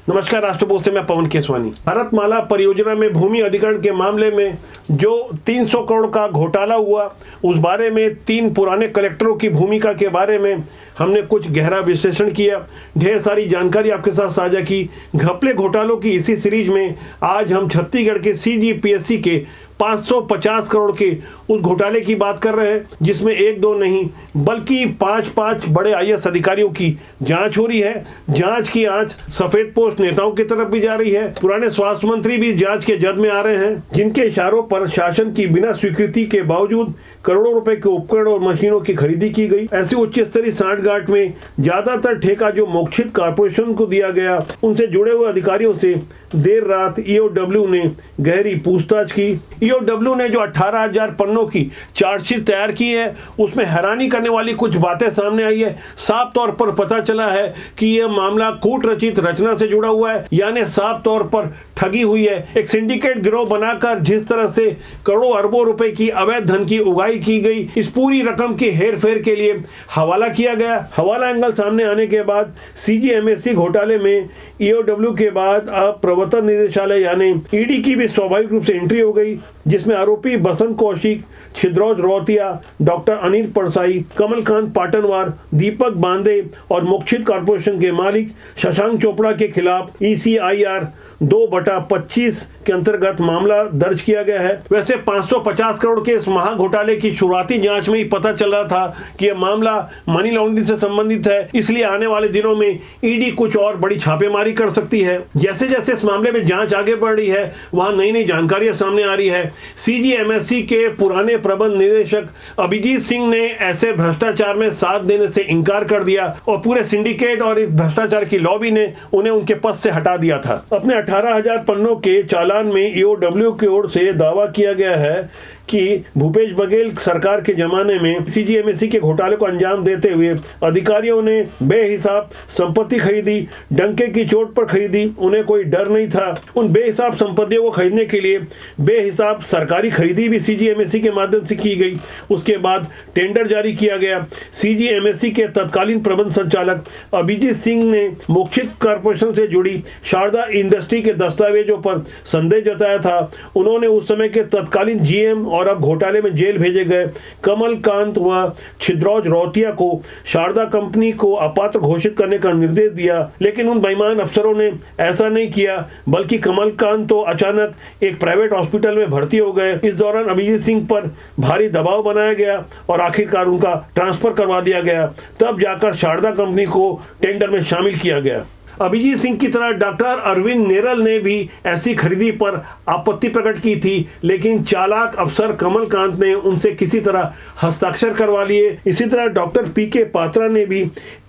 नमस्कार, राष्ट्रपोष से मैं पवन केसवानी। भारतमाला परियोजना में भूमि अधिग्रहण के मामले में जो 300 करोड़ का घोटाला हुआ, उस बारे में 3 पुराने कलेक्टरों की भूमिका के बारे में हमने कुछ गहरा विश्लेषण किया, ढेर सारी जानकारी आपके साथ साझा की। घपले घोटालों की इसी सीरीज में आज हम छत्तीसगढ़ के CGPSC के 550 करोड़ के उस घोटाले की बात कर रहे हैं, जिसमें 1-2 नहीं बल्कि 5 बड़े IAS अधिकारियों की जांच हो रही है। जांच की आंच सफेद पोस्ट नेताओं की तरफ भी जा रही है। पुराने स्वास्थ्य मंत्री भी जांच के जद में आ रहे हैं, जिनके इशारों पर शासन की बिना स्वीकृति के बावजूद करोड़ों रुपए के उपकरण और मशीनों की खरीदी की गई। ऐसी उच्च स्तरीय सांठगांठ में ज्यादातर ठेका जो मोक्षित कॉर्पोरेशन को दिया गया, उनसे जुड़े हुए अधिकारियों से देर रात EOW ने गहरी पूछताछ की। EOW ने जो 18,000 पन्नों की चार्जशीट तैयार की है, उसमें हैरानी करने वाली कुछ बातें सामने आई है। साफ तौर पर पता चला है कि यह मामला कूट रचित रचना से जुड़ा हुआ है, यानी साफ तौर पर ठगी हुई है। एक सिंडिकेट गिरोह बनाकर जिस तरह से करोड़ों अरबों रुपए की अवैध धन की उगाही की गई, इस पूरी रकम के हेर फेर के लिए हवाला किया गया। हवाला एंगल सामने आने के बाद CGMSC घोटाले में EOW के बाद अब प्रवर्तन निदेशालय यानी ED की भी स्वाभाविक रूप से एंट्री हो गई, जिसमें आरोपी बसंत कौशिक, छिद्रौज रौतिया, डॉक्टर अनिल परसाई, कमलकांत पाटनवार, दीपक बांदे और मोक्षित कॉर्पोरेशन के मालिक शशांक चोपड़ा के खिलाफ ECIR 2/25 के अंतर्गत मामला दर्ज किया गया है। वैसे 550 करोड़ के इस महा घोटाले की शुरुआती जांच में ही पता चल रहा था कि यह मामला मनी लॉन्ड्रिंग से संबंधित है, इसलिए आने वाले दिनों में ED कुछ और बड़ी छापेमारी कर सकती है। जैसे जैसे इस मामले में जांच आगे बढ़ रही है, वहां नई नई जानकारियां सामने आ रही है। CGMSC के पुराने प्रबंध निदेशक अभिजीत सिंह ने ऐसे भ्रष्टाचार में साथ देने से इनकार कर दिया और पूरे सिंडिकेट और इस भ्रष्टाचार की लॉबी ने उन्हें उनके पद से हटा दिया था। अपने 18,000 पन्नों के चालान में EOW की ओर से दावा किया गया है कि भूपेश बघेल सरकार के जमाने में CGMSC के घोटाले को अंजाम देते हुए अधिकारियों ने बेहिसाब संपत्ति खरीदी, डंके की चोट पर खरीदी। उन्हें कोई डर नहीं था। उन बेहिसाब संपत्तियों को खरीदने के लिए बेहिसाब सरकारी खरीदी भी CGMSC के माध्यम से की गई। उसके बाद टेंडर जारी किया गया। CGMSC के तत्कालीन प्रबंध संचालक अभिजीत सिंह ने मोक्षित कॉर्पोरेशन से जुड़ी शारदा इंडस्ट्री के दस्तावेजों पर संदेह जताया था। उन्होंने उस समय के तत्कालीन GM और अब घोटाले में जेल भेजे गए कमलकांत व छिद्रौज रौतिया को शारदा कंपनी को अपात्र घोषित करने का निर्देश दिया, लेकिन उन बेईमान अफसरों ने ऐसा नहीं किया, बल्कि कमलकांत तो अचानक एक प्राइवेट हॉस्पिटल में भर्ती हो गए। इस दौरान अभिजीत सिंह पर भारी दबाव बनाया गया और आखिरकार उनका ट्रांसफर करवा दिया गया। तब जाकर शारदा कंपनी को टेंडर में शामिल किया गया। अभिजीत सिंह की तरह डॉक्टर अरविंद नेरल ने भी ऐसी खरीदी पर आपत्ति प्रकट की थी, लेकिन चालाक अफसर कमलकांत ने उनसे किसी तरह हस्ताक्षर करवा लिए। इसी तरह डॉक्टर PK पात्रा ने भी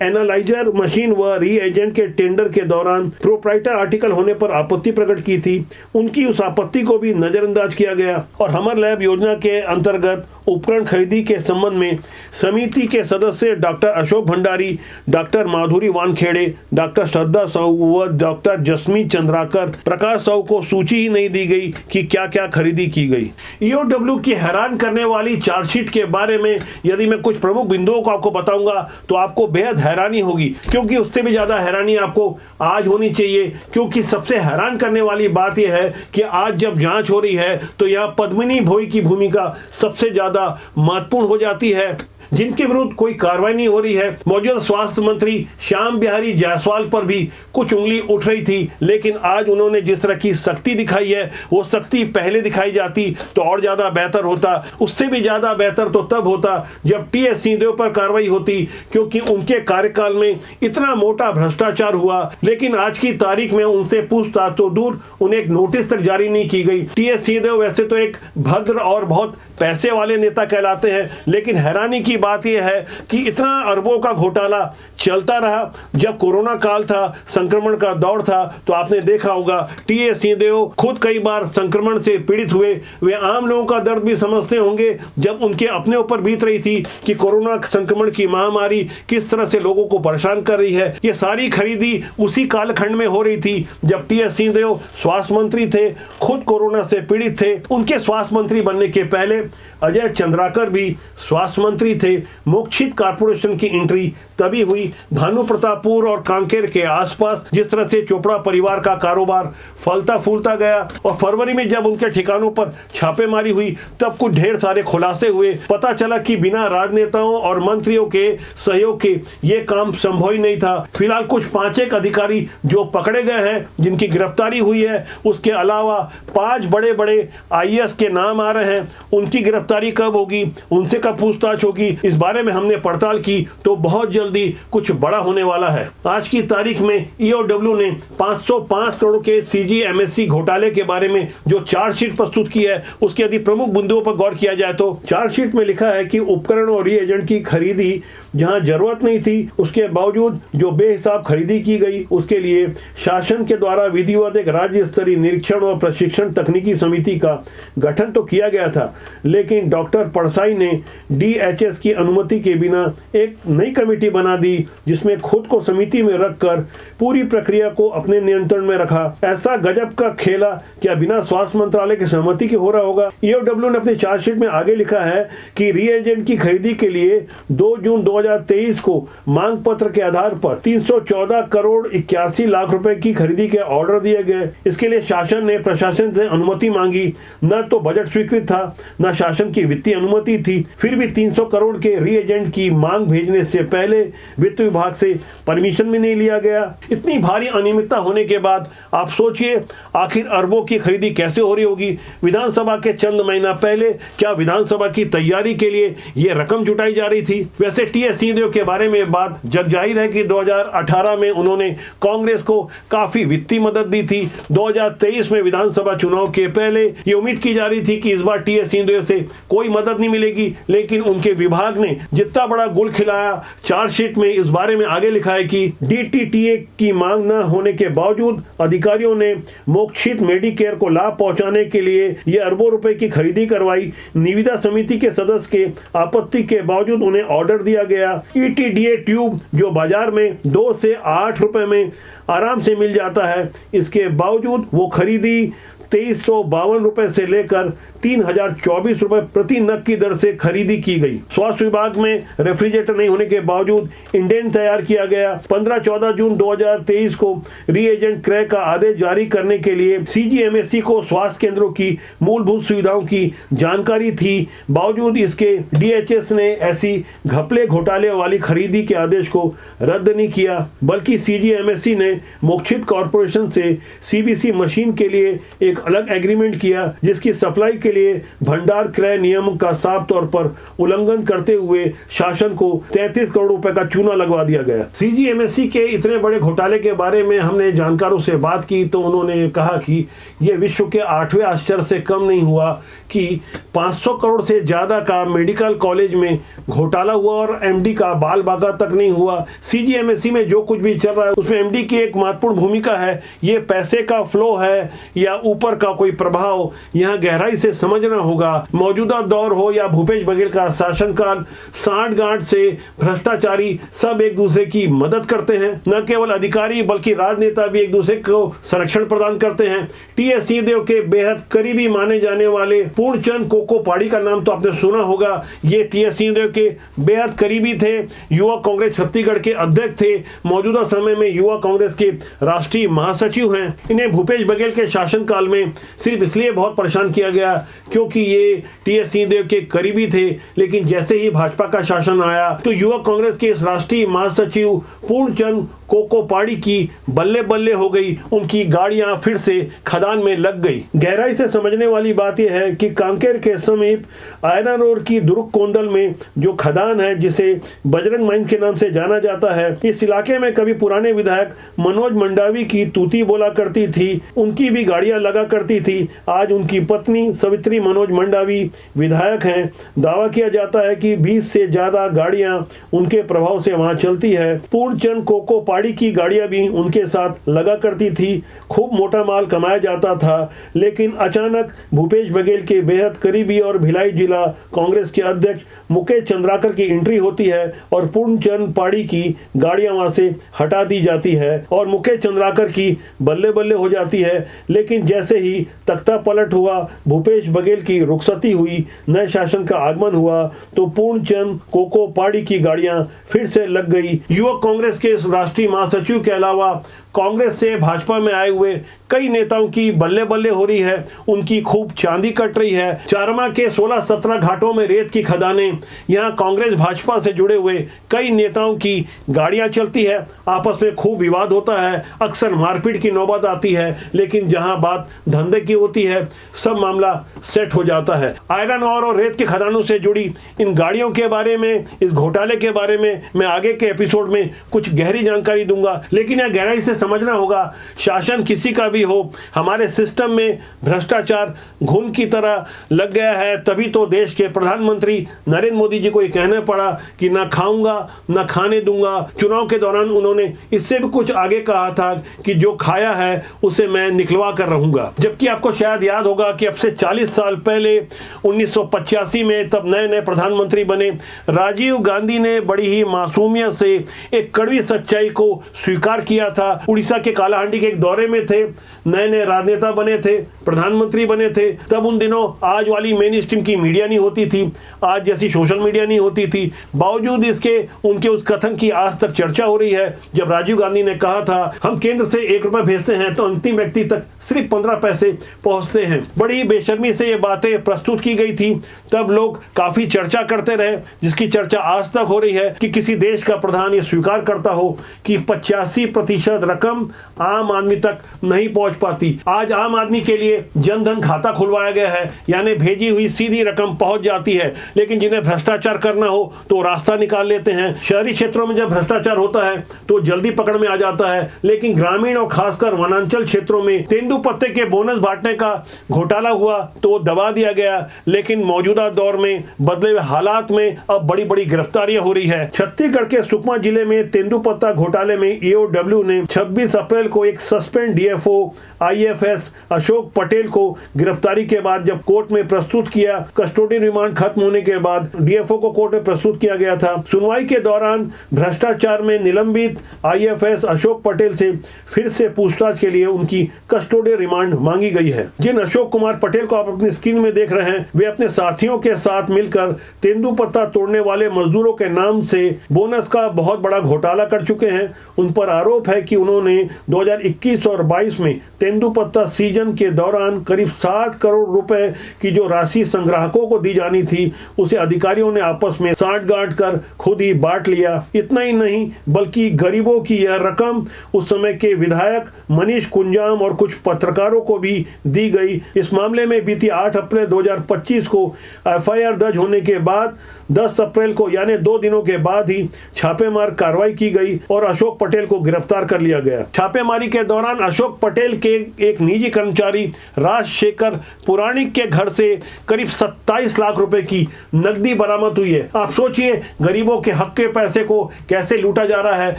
एनालाइजर मशीन व रीएजेंट के टेंडर के दौरान प्रोप्राइटर आर्टिकल होने पर आपत्ति प्रकट की थी। उनकी उस आपत्ति को भी नजरअंदाज किया गया और हमर लैब योजना के अंतर्गत उपकरण खरीदी के संबंध में समिति के सदस्य डॉक्टर अशोक भंडारी, डॉक्टर माधुरी वानखेड़े, डॉक्टर श्रद्धा साहू व डॉक्टर जसमी चंद्राकर प्रकाश साहू को सूची ही नहीं दी गई कि क्या क्या खरीदी की गई। EOW की हैरान करने वाली चार्जशीट के बारे में यदि मैं कुछ प्रमुख बिंदुओं को आपको बताऊंगा तो आपको बेहद हैरानी होगी, क्योंकि उससे भी ज्यादा हैरानी आपको आज होनी चाहिए। क्योंकि सबसे हैरान करने वाली बात यह है कि आज जब जांच हो रही है तो यहाँ पद्मिनी भोई की भूमिका सबसे ज्यादा महत्वपूर्ण हो जाती है, जिनके विरुद्ध कोई कार्रवाई नहीं हो रही है। मौजूदा स्वास्थ्य मंत्री श्याम बिहारी जायसवाल पर भी कुछ उंगली उठ रही थी, लेकिन आज उन्होंने जिस तरह की सख्ती दिखाई है, वो सख्ती पहले दिखाई जाती तो और ज्यादा बेहतर होता। उससे भी ज्यादा बेहतर तो तब होता जब TS सिंहदेव पर कार्रवाई होती, क्योंकि उनके कार्यकाल में इतना मोटा भ्रष्टाचार हुआ, लेकिन आज की तारीख में उनसे पूछताछ तो दूर, उन्हें एक नोटिस तक जारी नहीं की गई। TS सिंहदेव वैसे तो एक भद्र और बहुत पैसे वाले नेता कहलाते हैं, लेकिन हैरानी की बात यह है कि इतना अरबों का घोटाला चलता रहा। जब कोरोना काल था, संक्रमण का दौर था, तो आपने देखा होगा TS सिंहदेव खुद कई बार संक्रमण से पीड़ित हुए। वे आम लोगों का दर्द भी समझते होंगे जब उनके अपने ऊपर बीत रही थी कि कोरोना संक्रमण की महामारी किस तरह से लोगों को परेशान कर रही है। ये सारी खरीदी उसी कालखंड में हो रही थी जब TS सिंहदेव स्वास्थ्य मंत्री थे, खुद कोरोना से पीड़ित थे। उनके स्वास्थ्य मंत्री बनने के पहले अजय चंद्राकर भी स्वास्थ्य मंत्री थे। थे। मोक्षित कॉर्पोरेशन की एंट्री तभी हुई भानु प्रतापपुर और कांकेर के आसपास जिस तरह से चोपड़ा परिवार का कारोबार फलता फूलता गया, और फरवरी में जब उनके ठिकानों पर छापेमारी हुई तब कुछ ढेर सारे खुलासे हुए। पता चला कि बिना राजनेताओं और मंत्रियों के सहयोग के ये काम संभव ही नहीं था। फिलहाल कुछ 5 अधिकारी जो पकड़े गए हैं, जिनकी गिरफ्तारी हुई है, उसके अलावा 5 बड़े बड़े IAS के नाम आ रहे हैं। उनकी गिरफ्तारी कब होगी, उनसे कब पूछताछ होगी, इस बारे में हमने पड़ताल की तो बहुत जल्दी कुछ बड़ा होने वाला है। आज की तारीख में EOW ने 505 करोड़ के CGMSC घोटाले के बारे में जो चार्जशीट प्रस्तुत की है, उसके यदि प्रमुख बिंदुओं पर गौर किया जाए तो चार्जशीट में लिखा है कि उपकरण और रीएजेंट की खरीदी जहां जरूरत नहीं थी, उसके बावजूद जो बेहिसाब खरीदी की गई, उसके लिए शासन के द्वारा विधिवत एक राज्य स्तरीय निरीक्षण और प्रशिक्षण तकनीकी समिति का गठन तो किया गया था, लेकिन डॉक्टर परसाई ने DHS की अनुमति के बिना एक नई कमेटी बना दी, जिसमें खुद को समिति में रखकर पूरी प्रक्रिया को अपने नियंत्रण में रखा। ऐसा गजब का खेला क्या बिना स्वास्थ्य मंत्रालय की सहमति के हो रहा होगा? EOW ने अपने चार्जशीट में आगे लिखा है कि रीएजेंट की खरीदी के लिए 2 जून 2023 को मांग पत्र के आधार पर 314 करोड़ 81 लाख रुपए की खरीदी के ऑर्डर दिए गए। इसके लिए शासन ने प्रशासन से अनुमति मांगी। न तो बजट स्वीकृत था, न शासन की वित्तीय अनुमति थी, फिर भी 300 करोड़ के रीएजेंट की मांग भेजने से पहले वित्त विभाग से परमिशन भी नहीं लिया गया। इतनी भारी अनियमितता होने के बाद आप सोचिए आखिर अरबों की खरीदी कैसे हो रही होगी। विधानसभा के चंद महीना पहले क्या विधानसभा की तैयारी के लिए यह रकम जुटाई जा रही थी? वैसे TS सिंहदेव के बारे में बात जग जाहिर है कि 2018 में उन्होंने कांग्रेस को काफी वित्तीय मदद दी थी। 2023 में विधानसभा चुनाव के पहले ये उम्मीद की जा रही थी कि इस बार TS सिंहदेव से कोई मदद नहीं मिलेगी, लेकिन उनके विभाग ने जितना बड़ा गुल खिलाया। चार्जशीट में इस बारे में आगे लिखा है कि DTTA की मांग न होने के बावजूद अधिकारियों ने मोक्षित मेडिकेयर को लाभ पहुंचाने के लिए ये अरबों रुपए की खरीदी करवाई। निविदा समिति के सदस्य के आपत्ति के बावजूद उन्हें ऑर्डर दिया गया। ETDA ट्यूब जो बाजार में 2 से 8 रुपए में आराम से मिल जाता है, इसके बावजूद वो खरीदी 2352 रुपए से लेकर 3024 रुपए प्रति नग की दर से खरीदी की गई। स्वास्थ्य विभाग में रेफ्रिजरेटर नहीं होने के बावजूद इंडेन तैयार किया गया। 15-14 जून 2023 को रीएजेंट क्रय का आदेश जारी करने के लिए CGMSC को स्वास्थ्य केंद्रों की मूलभूत सुविधाओं की जानकारी थी, बावजूद इसके DHS ने ऐसी घपले घोटाले वाली खरीदी के आदेश को रद्द नहीं किया, बल्कि CGMSC ने मोक्षित कॉर्पोरेशन से CBC मशीन के लिए एक अलग एग्रीमेंट किया, जिसकी सप्लाई के लिए भंडार क्रय नियम का साफ तौर पर उल्लंघन करते हुए शासन को 33 करोड़ रुपए का चूना लगवा दिया गया। CGMSC के इतने बड़े घोटाले के बारे में हमने जानकारों से बात की तो उन्होंने कहा कि यह विश्व के 8वें आश्चर्य से कम नहीं हुआ कि 500 करोड़ से ज्यादा का मेडिकल कॉलेज में घोटाला हुआ और MD का बाल बाका तक नहीं हुआ। CGMSC में जो कुछ भी चल रहा है उसमें MD की एक महत्वपूर्ण भूमिका है। ये पैसे का फ्लो है या ऊपर का कोई प्रभाव, यहाँ गहराई से समझना होगा। मौजूदा दौर हो या भूपेश बघेल का शासनकाल, सांठगांठ से भ्रष्टाचारी सब एक दूसरे की मदद करते हैं। न केवल अधिकारी बल्कि राजनेता भी एक दूसरे को संरक्षण प्रदान करते हैं। TS सिंहदेव के बेहद करीबी माने जाने वाले पूर्णचंद कोको पाड़ी का नाम तो आपने सुना होगा। ये TS सिंहदेव के बेहद करीबी थे, युवा कांग्रेस छत्तीसगढ़ के अध्यक्ष थे, मौजूदा समय में युवा कांग्रेस के राष्ट्रीय महासचिव हैं। इन्हें भूपेश बघेल के शासनकाल में सिर्फ इसलिए बहुत परेशान किया गया क्योंकि ये TS सिंहदेव के करीबी थे, लेकिन जैसे ही भाजपा का शासन आया तो युवा कांग्रेस के इस राष्ट्रीय महासचिव पूर्णचंद कोको पाड़ी की बल्ले बल्ले हो गई। उनकी गाड़ियां फिर से खदान में लग गई। गहराई से समझने वाली बात यह है कि कांकेर के समीप आयरन ओर की दुर्ग कोंदल में जो खदान है, जिसे बजरंग माइंस के नाम से जाना जाता है, इस इलाके में कभी पुराने विधायक मनोज मंडावी की तूती बोला करती थी, उनकी भी गाड़ियां लगा करती थी। आज उनकी पत्नी सवित्री मनोज मंडावी विधायक हैं। दावा किया जाता है कि 20 से ज्यादा गाड़ियां उनके प्रभाव से वहां चलती है। पूर्णचंद कोको पाड़ी की गाड़ियां भी उनके साथ लगा करती थी। खूब मोटा माल कमाया जाता था। लेकिन अचानक भूपेश बघेल के बेहद करीबी और भिलाई जिला कांग्रेस के अध्यक्ष मुकेश चंद्राकर की एंट्री होती है और पूर्णचंद पाड़ी की गाड़ियां वहां से हटा दी जाती है और मुकेश चंद्राकर की बल्ले बल्ले हो जाती है। लेकिन जैसे ही तख्ता पलट हुआ, भूपेश बघेल की रुखसती हुई, नए शासन का आगमन हुआ, तो पूर्णचंद कोको पाड़ी की गाड़ियां फिर से लग गई। युवक कांग्रेस के राष्ट्रीय महासचिव के अलावा कांग्रेस से भाजपा में आए हुए कई नेताओं की बल्ले बल्ले हो रही है, उनकी खूब चांदी कट रही है। चारमा के 16-17 घाटों में रेत की खदानें, यहाँ कांग्रेस भाजपा से जुड़े हुए कई नेताओं की गाड़ियां चलती है, आपस में खूब विवाद होता है, अक्सर मारपीट की नौबत आती है। लेकिन जहां बात धंधे की होती है, सब मामला सेट हो जाता है। आयरन और रेत की खदानों से जुड़ी इन गाड़ियों के बारे में, इस घोटाले के बारे में मैं आगे के एपिसोड में कुछ गहरी जानकारी दूंगा। लेकिन यह गहराई से समझना होगा, शासन किसी का भी हो, हमारे सिस्टम में भ्रष्टाचार घुन की तरह लग गया है। तभी तो देश के प्रधानमंत्री नरेंद्र मोदी जी को ये कहना पड़ा कि ना खाऊंगा ना खाने दूंगा। चुनाव के दौरान उन्होंने इससे भी कुछ आगे कहा था कि जो खाया है उसे मैं निकलवा कर रहूंगा। जबकि आपको शायद याद होगा कि अब से 40 साल पहले 1985 में तब नए नए प्रधानमंत्री बने राजीव गांधी ने बड़ी ही मासूमियत से एक कड़वी सच्चाई को स्वीकार किया था। उड़ीसा के कालाहांडी के एक दौरे में थे, नए नए राजनेता बने थे, प्रधानमंत्री बने थे। तब उन दिनों आज वाली मेन स्ट्रीम की मीडिया नहीं होती थी, आज जैसी सोशल मीडिया नहीं होती थी। बावजूद इसके उनके उस कथन की आज तक चर्चा हो रही है, जब राजीव गांधी ने कहा था हम केंद्र से 1 रुपया भेजते हैं तो अंतिम व्यक्ति तक सिर्फ 15 पैसे पहुंचते हैं। बड़ी बेशर्मी से ये बातें प्रस्तुत की गई थी। तब लोग काफी चर्चा करते रहे, जिसकी चर्चा आज तक हो रही है कि किसी देश का प्रधान ये स्वीकार करता हो कि 85% रकम आम आदमी तक नहीं पहुंच पाती। आज आम आदमी के लिए जनधन खाता खुलवाया गया है, यानी भेजी हुई सीधी रकम पहुंच जाती है। लेकिन जिन्हें भ्रष्टाचार करना हो तो रास्ता निकाल लेते हैं। शहरी क्षेत्रों में जब भ्रष्टाचार होता है तो जल्दी पकड़ में आ जाता है, लेकिन ग्रामीण और खासकर वनांचल क्षेत्रों में तेंदुपत्ते के बोनस बांटने का घोटाला हुआ तो दबा दिया गया। लेकिन मौजूदा दौर में बदले हुए हालात में अब बड़ी बड़ी गिरफ्तारियां हो रही है। छत्तीसगढ़ के सुकमा जिले में तेंदुपत्ता घोटाले में EOW ने 26 अप्रैल को एक suspend DFO IFS Ashok Patel को गिरफ्तारी के बाद जब कोर्ट में प्रस्तुत किया। कस्टोडियल रिमांड खत्म होने के बाद DFO को कोर्ट में प्रस्तुत किया गया था। सुनवाई के दौरान भ्रष्टाचार में निलंबित IFS अशोक पटेल से फिर से पूछताछ के लिए उनकी कस्टोडियल रिमांड मांगी गई है। जिन अशोक कुमार पटेल को आप अपनी स्क्रीन में देख रहे हैं, वे अपने साथियों के साथ मिलकर तेंदुपत्ता तोड़ने वाले मजदूरों के नाम से बोनस का बहुत बड़ा घोटाला कर चुके हैं। उन पर आरोप है कि उन्होंने 2021 और 22 में तेंदुपत्ता सीजन के दौरान करीब 7 करोड़ रुपए की जो राशि संग्राहकों को दी जानी थी, उसे अधिकारियों ने आपस में साठ-गांठ कर खुद ही बांट लिया। इतना ही नहीं, बल्कि गरीबों की यह रकम उस समय के विधायक मनीष कुंजाम और कुछ पत्रकारों को भी दी गई। इस मामले में बीती 8 अप्रैल 2025 को FIR दर्ज होने के बाद 10 अप्रैल को यानी 2 दिनों के बाद ही छापेमार कार्रवाई की गई और अशोक पटेल को गिरफ्तार कर लिया गया। छापेमारी के दौरान अशोक पटेल के एक निजी कर्मचारी राजशेखर पुराणिक के घर से करीब 27 लाख रुपए की नकदी बरामद हुई है। आप सोचिए, गरीबों के हक के पैसे को कैसे लूटा जा रहा है।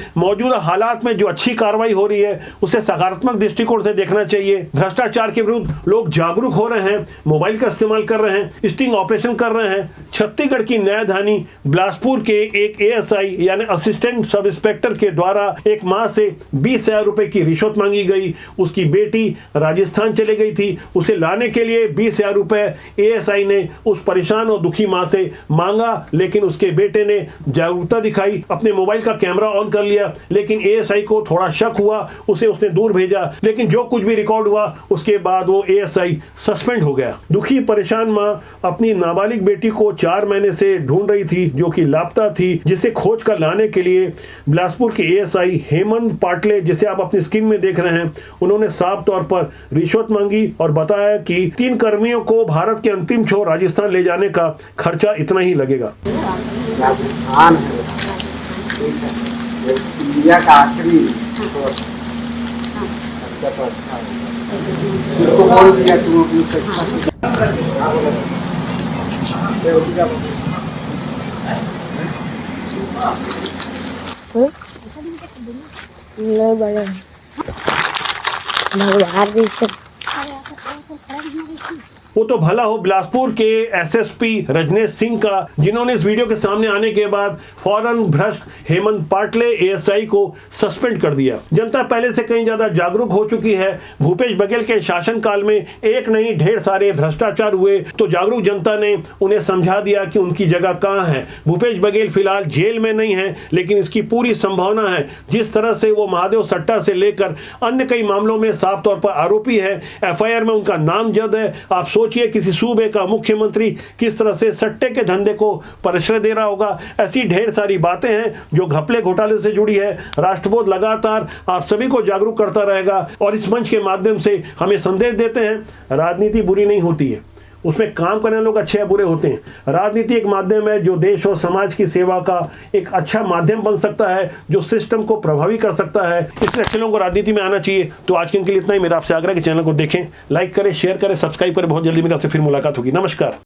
मौजूदा हालात में जो अच्छी कार्रवाई हो रही है उसे सकारात्मक दृष्टिकोण से देखना चाहिए। भ्रष्टाचार के विरुद्ध लोग जागरूक हो रहे हैं, मोबाइल का इस्तेमाल कर रहे हैं, स्टिंग ऑपरेशन कर रहे हैं। छत्तीसगढ़ की न्यायधानी बिलासपुर के एक ASI यानी असिस्टेंट सब इंस्पेक्टर के द्वारा एक मां से 20,000 रुपए की रिश्वत मांगी गई। उसकी बेटी राजस्थान चली गई थी, उसे लाने के लिए 20,000 रुपए ASI ने उस परेशान और दुखी मां से मांगा। लेकिन उसके बेटे ने जागरूकता दिखाई, अपने मोबाइल का कैमरा ऑन कर लिया। लेकिन ASI को थोड़ा शक हुआ, उसने दूर भेजा। लेकिन जो कुछ भी रिकॉर्ड हुआ उसके बाद वो ASI सस्पेंड हो गया। दुखी परेशान मां अपनी नाबालिग बेटी को 4 महीने से ढूंढ रही थी, जो कि लापता थी, जिसे खोज कर लाने के लिए बिलासपुर के ASI हेमंत पाटले, जिसे आप अपनी स्क्रीन में देख रहे हैं, उन्होंने साफ तौर पर रिश्वत मांगी और बताया कि 3 कर्मियों को भारत के अंतिम छोर राजस्थान ले जाने का खर्चा इतना ही लगेगा। राजस्थान है, इंडिया का आखिरी खर्चा तो अच्छा है। तो बोल दिया तुम अपनी नहीं बड़े भगवान जी से वो तो भला हो बिलासपुर के एसएसपी रजनेश सिंह का, जिन्होंने इस वीडियो के सामने आने के बाद फौरन भ्रष्ट हेमंत पाटले एएसआई को सस्पेंड कर दिया। जनता पहले से कहीं ज्यादा जागरूक हो चुकी है। भूपेश बघेल के शासनकाल में एक नहीं ढेर सारे भ्रष्टाचार हुए तो जागरूक जनता ने उन्हें समझा दिया कि उनकी जगह कहां है। भूपेश बघेल फिलहाल जेल में नहीं है, लेकिन इसकी पूरी संभावना है। जिस तरह से वो महादेव सट्टा से लेकर अन्य कई मामलों में साफ तौर पर आरोपी है, एफआईआर में उनका नाम जद है। आप सोचिए किसी सूबे का मुख्यमंत्री किस तरह से सट्टे के धंधे को प्रश्रय दे रहा होगा। ऐसी ढेर सारी बातें हैं जो घपले घोटाले से जुड़ी है। राष्ट्रबोध लगातार आप सभी को जागरूक करता रहेगा और इस मंच के माध्यम से हमें संदेश देते हैं, राजनीति बुरी नहीं होती है, उसमें काम करने लोग अच्छे या बुरे होते हैं। राजनीति एक माध्यम है जो देश और समाज की सेवा का एक अच्छा माध्यम बन सकता है, जो सिस्टम को प्रभावी कर सकता है। इसलिए अच्छे लोगों को राजनीति में आना चाहिए। तो आज के लिए इतना ही। मेरा आपसे आग्रह है कि चैनल को देखें, लाइक करें, शेयर करें, सब्सक्राइब करें। बहुत जल्दी मेरे से फिर मुलाकात होगी। नमस्कार।